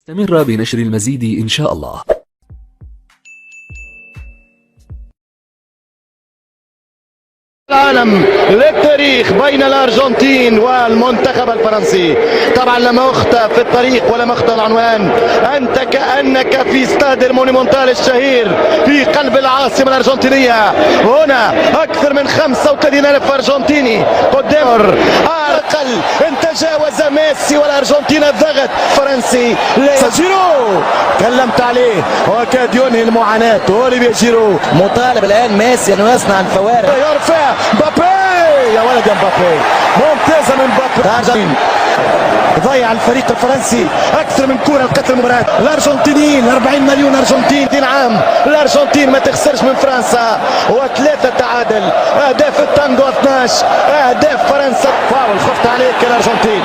استمر بنشر المزيد إن شاء الله. العالم للتاريخ بين الأرجنتين والمنتخب الفرنسي. طبعا لم أخطأ في الطريق ولم أخطأ العنوان. أنت كأنك في استاد المونيمونتال الشهير في قلب العاصمة الأرجنتينية. هنا أكثر من 35,000 أرجنتيني قدام أقل. إن تجاوز ميسي والأرجنتين الضغط فرنسي. جيرو تكلمت عليه وكاد ينهي المعاناة. أوليفيه جيرو مطالب الآن ميسي أنه يصنع الفوارق. يرفع مبابي يا ولد يا مبابي ممتازة من مبابي. ضيع الفريق الفرنسي اكثر من كره لقتل المباراه. الارجنتينيين 40 مليون ارجنتين عام. الارجنتين ما تخسرش من فرنسا وثلاثه تعادل. اهداف التانجو 12 اهداف فرنسا. فاول خفت عليك يا الارجنتين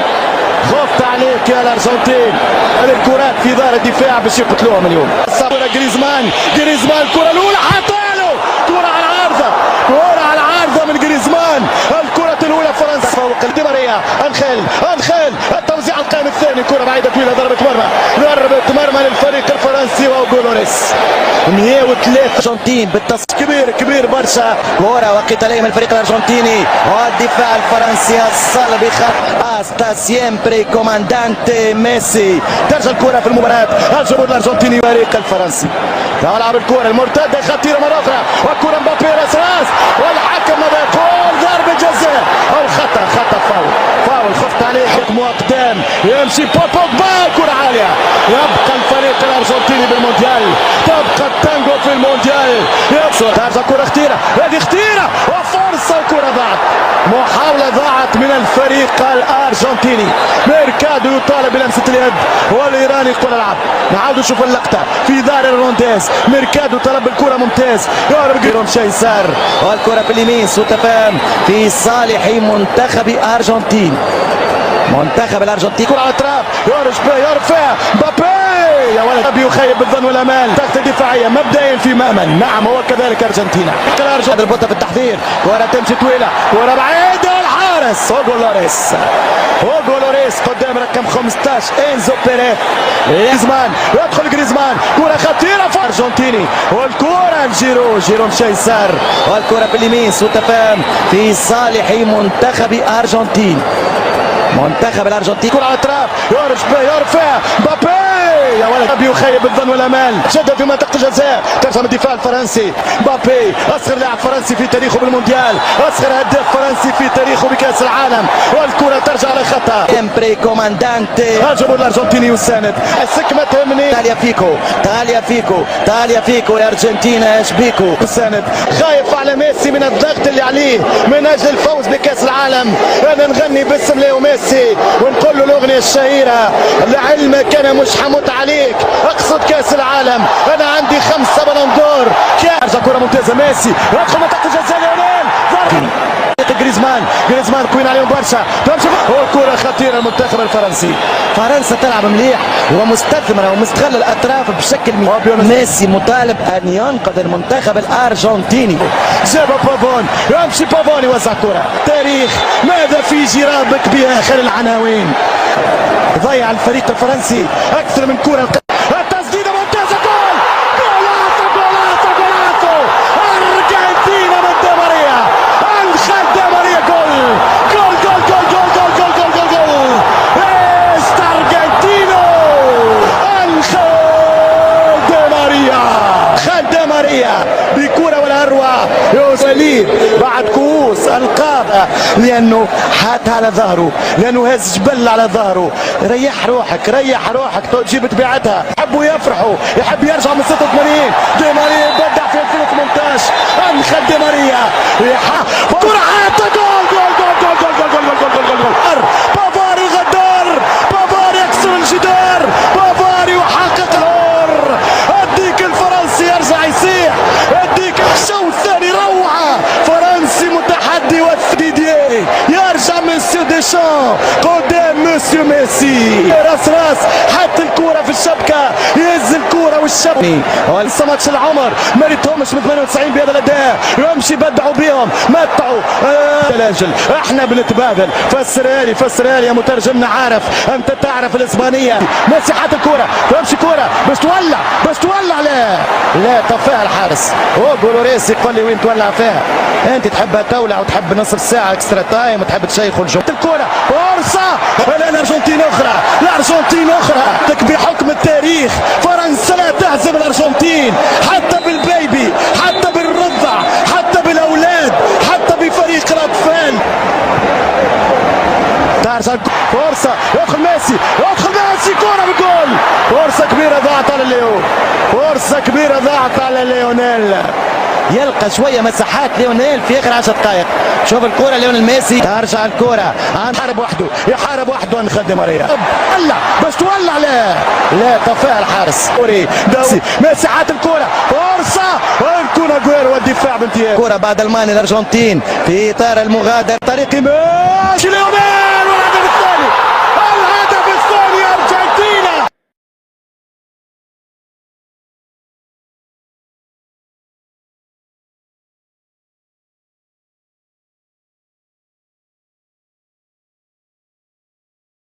خفت عليك يا الارجنتين. الكرات في دار الدفاع باش يقتلوهم اليوم. صبر جريزمان الكره الاولى حطها له كره على العارضه كره على العارضه من جريزمان. الكره الاولى فرنسا فوق دي ماريا انخيل التوزيع القائم الثاني كره بعيده طويله ضربه مرمى للفريق الفرنسي وجولوريس. 103 الارجنتين بالتصوير كبير برشا. كرة وقتالية من الفريق الارجنتيني والدفاع الفرنسي الصلب خط استا سيمبري كوماندانتي ميسي. ترجع الكره في المباراه. الجمهور الارجنتيني فريق الفرنسي يلعب الكره المرتده خطيره مره اخرى وكره مبابي راس والحكم ماذا يقول؟ ضربه جزاء او خطا فاول خفت عليه حكم اقدام. يمشي بوجبا كره عاليه. يبقى الفريق الارجنتيني بالمونديال. تبقى التانجو في المونديال. ترجع كره خطيره وفرصه وكره ضاعت. محاوله ضاعت من الفريق الارجنتيني. ميركادو يطالب بلمسه اليد والايراني يقول العب. نعاود نشوف اللقطه في دار الرونديز. ميركادو طلب الكره ممتاز. يهرب شيسار والكرة في اليمين سوء تفاهم في صالح منتخب ارجنتين. منتخب الارجنتين كرة على الاطراف يرفع مبابي يا ولد يخيب بالظن والامال. تحت الدفاعيه مبدئيا في مأمن. نعم هو كذلك ارجنتينا. هذا البطة في التحضير. كرة تمشي طويله كرة بعيده الحارس هوغولوريس قدام رقم 15 انزو بيريز. جريزمان كرة خطيرة في ارجنتيني والكرة جيرو شيسار. والكرة في اليمين سوء تفاهم في صالح منتخب ارجنتين. منتخب الارجنتين كرة على الاطراف يرفع مبابي يا ولد يخيب بالظن والامال. شد في منطقة الجزاء. ترجع من الدفاع الفرنسي. مبابي اصغر لاعب فرنسي في تاريخه بالمونديال. اصغر هداف فرنسي في تاريخه بكأس العالم. والكرة ترجع على خطأ. سيمبري كوماندانتي. الجمهور الارجنتيني يساند. السكمة تهمني. تاليا فيكو يا ارجنتينا ايش بيكو. يساند خايف على ميسي من الضغط اللي عليه من اجل الفوز بكأس العالم. انا نغني باسم ليو ميسي ونقول له الاغنية الشهيرة لعلمك انا مش حموت عليك اقصد كأس العالم. انا عندي 5 بلون دور. كرة ممتازة ميسي يدخل منطقة الجزاء ليونيل. جريزمان كوين عليهم برشا. كرة خطيرة المنتخب الفرنسي. فرنسا تلعب مليح ومستثمرة ومستغل الأطراف بشكل ميسي مطالب أن ينقذ المنتخب الأرجنتيني. جاب بافون يمشي بافون يوزع كرة. تاريخ ماذا في جرابك بآخر العناوين. ضيع الفريق الفرنسي أكثر من كرة. التسديدة ممتازة جولاتو أرجنتينا من دي ماريا. أنخيل دي ماريا جول أرجنتينو. أنخيل دي ماريا بكرة والأروع يوسليد بعد كؤوس ألقاب لأنه حات على ظهره لأنه هز جبل على ظهره. ريح روحك تجيب تبيعتها. يحبوا يفرحوا يحب يرجع من 86. دي ماريا بدع في 2018. أنخيل دي ماريا كرة حاطة جول بافاري الغدار. بافاري يكسر الجدار. بافاري يحقق الأور. الديك الفرنسي يرجع يسيح. الديك الشوط الثاني روعة فرنسي متحدي والديديه يرجع مسيو ديشان قدام مسيو ميسي. راس حط الكرة في الشبكة يهز الكرة الكوره والشبني ولسه ماتش العمر ما ريتهمش من 98 بهذا الاداء، يمشي بدعوا بيهم متعوا لاجل احنا بنتبادل. فسرها لي يا مترجمنا، عارف انت تعرف الاسبانيه. ميسي حاط الكوره تمشي كوره باش تولع لا طفاها الحارس. هو جولوريس يقول لي وين تولع فيها؟ انت تحبها تولع وتحب نصف ساعه اكسترا تايم وتحب تشيخ الجو. الكوره فرصه الارجنتين اخرى بحكم التاريخ فرنسا لا تهزم الارجنتين حتى بالبيبي، حتى بالرضع، حتى بالاولاد، حتى بفريق الاطفال. ترجع فرصه يدخل ميسي كوره بالجول. فرصه كبيره ضاعت على ليونيل. يلقى شويه مساحات ليونيل في اخر 10 دقائق. شوف الكره ليونيل ميسي، ترجع الكره يحارب وحده نخدم عليها باش تولع. لا طفاها الحارس. ميسي حات الكره فرصه ويكون اجويرو والدفاع بامتياز. كره بعد المانيا الارجنتين في اطار المغادره طريق ماشي ليونيل